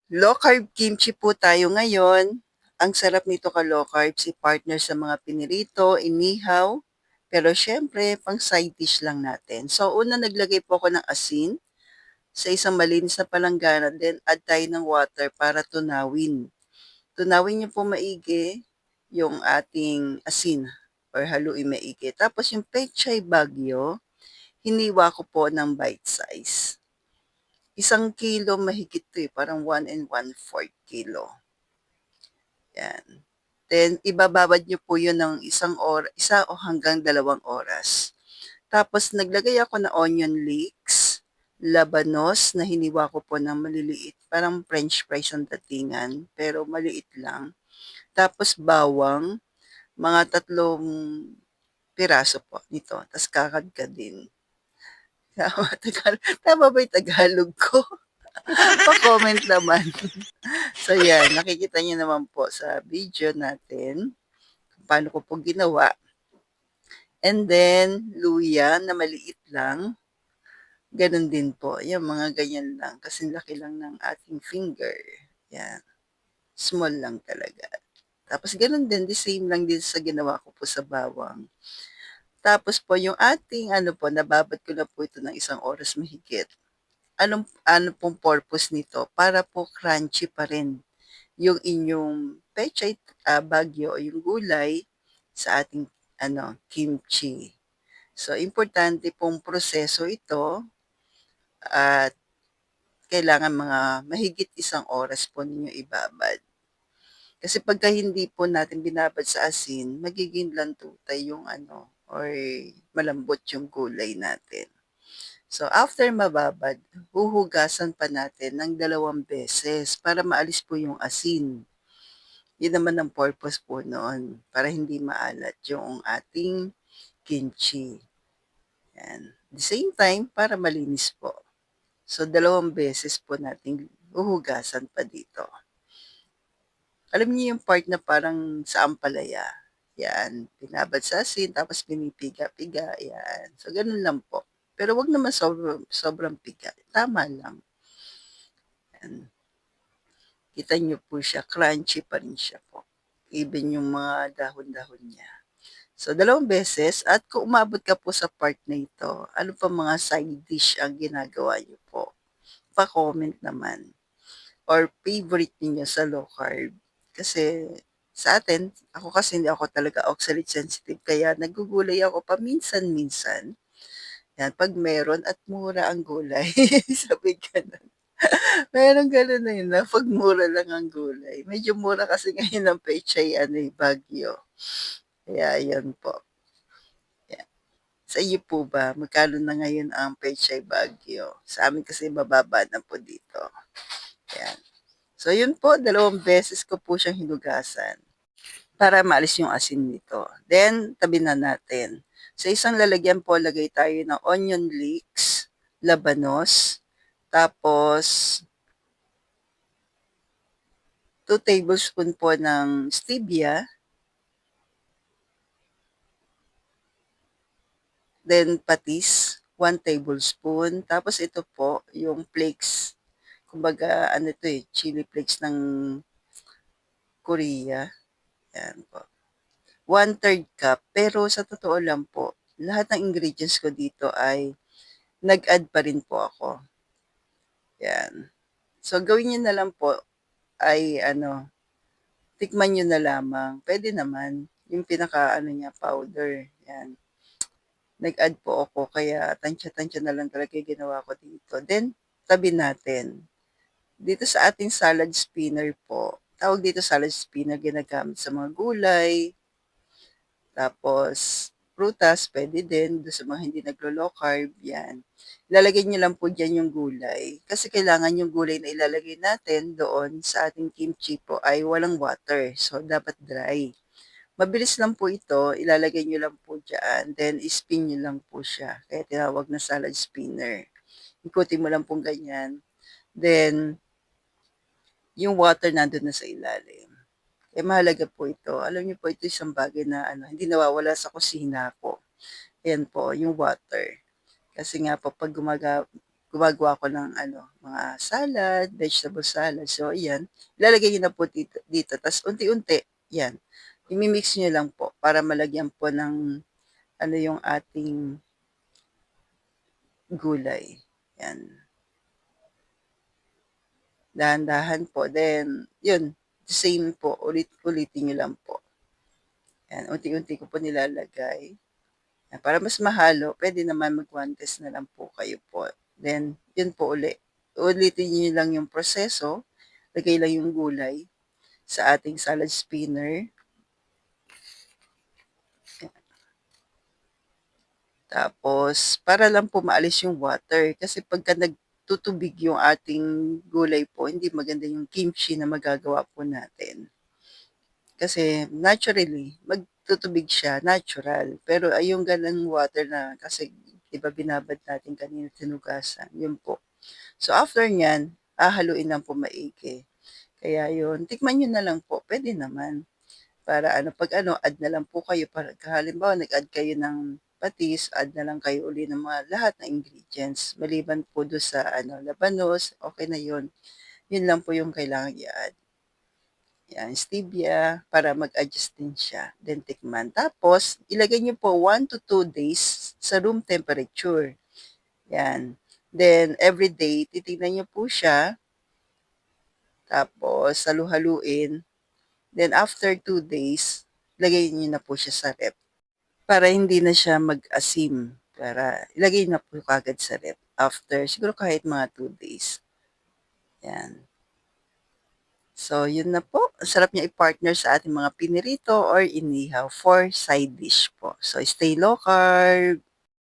Low carb kimchi po tayo ngayon. Ang sarap nito ka-low carb, partner sa mga pinirito, inihaw, pero siyempre pang side dish lang natin. So una naglagay po ako ng asin sa isang malinis na palanggana, then add tayo ng water para tunawin. Tunawin niyo po maigi yung ating asin or haluin maigi. Tapos yung pechay bagyo, hiniwa ko po ng bite size. 1 kilo mahigit 'to, parang 1 and 1/4 kilo, 'yan. Then ibababad niyo po 'yun ng 1 o hanggang 2 oras. Tapos naglagay ako ng onion leeks, labanos na hiniwa ko po ng maliliit, parang french fries ang datingan, pero maliit lang. Tapos bawang, mga 3 piraso po nito, ta's kakadkadin. Tama ba yung Tagalog ko? Pa-comment naman. So yan, nakikita niyo naman po sa video natin kung paano ko po ginawa. And then, luya na maliit lang. Ganun din po. Yan, mga ganyan lang. Kasi laki lang ng ating finger. Yan. Small lang talaga. Tapos ganun din, the same lang din sa ginawa ko po sa bawang. Tapos po yung ating ano po, nababad ko na po ito ng 1 oras mahigit. Ano pong purpose nito? Para po crunchy pa rin yung inyong pechay bagyo o yung gulay sa ating kimchi. So, importante pong proseso ito at kailangan mga mahigit 1 oras po ninyo ibabad. Kasi pagka hindi po natin binabad sa asin, magiging lantutay yung or malambot yung gulay natin. So, after mababad, huhugasan pa natin ng 2 beses para maalis po yung asin. Yun naman ang purpose po noon, para hindi maalat yung ating kimchi. Yan. At the same time, para malinis po. So, 2 beses po nating huhugasan pa dito. Alam niyo yung part na parang sa ampalaya. Yan, binabad sa asin, tapos pinipiga-piga, yan. So, ganun lang po. Pero wag naman sobrang piga. Tama lang. Yan. Kita niyo po siya, crunchy pa rin siya po. Even yung mga dahon-dahon niya. So, 2 beses. At kung umabot ka po sa part na ito, ano pa mga side dish ang ginagawa niyo po? Pa-comment naman. Or favorite niyo sa low carb. Kasi sa atin, ako kasi hindi ako talaga oxalate sensitive, kaya nagugulay ako paminsan-minsan. Yan, pag meron at mura ang gulay. Sabi ganun. Meron ganun na yun, na pag mura lang ang gulay. Medyo mura kasi ngayon ang pechay, bagyo. Kaya yun po. Yan. Sa iyo po ba, magkano na ngayon ang pechay bagyo? Sa amin kasi mababa na po dito. Yan. So, yun po, 2 beses ko po siyang hinugasan para maalis yung asin nito. Then, tabi na natin. Sa isang lalagyan po, lagay tayo ng onion leeks, labanos, tapos 2 tablespoon po ng stevia, then patis, 1 tablespoon. Tapos ito po, yung flakes, kumbaga ano ito chili flakes ng Korea. Yan po. 1/3 cup. Pero sa totoo lang po, lahat ng ingredients ko dito ay nag-add pa rin po ako. Yan. So, gawin niyo na lang po ay tikman niyo na lamang. Pwede naman yung pinaka niya, powder. Yan. Nag-add po ako kaya tansya-tansya na lang talaga yung ginawa ko dito. Then, tabi natin. Dito sa ating salad spinner po, tawag dito salad spinner, ginagamit sa mga gulay, tapos prutas, pwede din, doon sa mga hindi naglo-low carb, yan. Ilalagay niyo lang po dyan yung gulay. Kasi kailangan yung gulay na ilalagay natin doon sa ating kimchi po ay walang water. So, dapat dry. Mabilis lang po ito, ilalagay niyo lang po dyan, then spin niyo lang po siya. Kaya tinawag na salad spinner. Ikutin mo lang po ganyan. Then, yung water nandun na sa ilalim. Eh, mahalaga po ito. Alam niyo po, ito isang bagay na hindi nawawala sa kusina ko. Ayan po, yung water. Kasi nga po, pag gumagawa ako ng ano, mga salad, vegetable salad. So ayan, ilalagay niyo na po dito ta's unti-unti, 'yan, imi-mix niyo lang po para malagyan po ng ano yung ating gulay, 'yan. Dahan-dahan po, then yun, same po, ulit-ulitin niyo lang po. 'Yan, unti-unti ko po nilalagay. Para mas mahalo, puwede naman mag-one test na lang po kayo po. Then, yun po uli, ulitin niyo lang yung proseso, lagay lang yung gulay sa ating salad spinner. Tapos, para lang po maalis yung water, kasi pagka nagtutubig yung ating gulay po, hindi maganda yung kimchi na magagawa po natin. Kasi naturally, magtutubig siya, natural. Pero ay yung gano'ng water na kasi 'di ba binabad natin kanina, tinugasan, yun po. So after niyan, hahaluin lang po maigi. Kaya yun, tikman niyo na lang po, puwede naman. Para ano, 'pag ano, add na lang po kayo pagka halimbawa nag-add kayo ng patis, add na lang kayo uli ng mga lahat ng ingredients. Maliban po dun sa ano, labanos, okey na yun. Yun lang po yung kailangang i-add. Yan, stevia para mag-adjust din siya, then tikman. Tapos ilagay niyo po 1 to 2 days sa room temperature, yan. Then everyday titignan niyo po siya, tapos halu-haluin, then after 2 days, lagay niyo na po siya sa ref para hindi na siya mag-asim, para ilagay na po kaagad sa ref after siguro kahit mga 2 days, yan. So, yun na po. Ang sarap niya i-partner sa ating mga pinirito or inihaw for side dish po. So, stay low carb.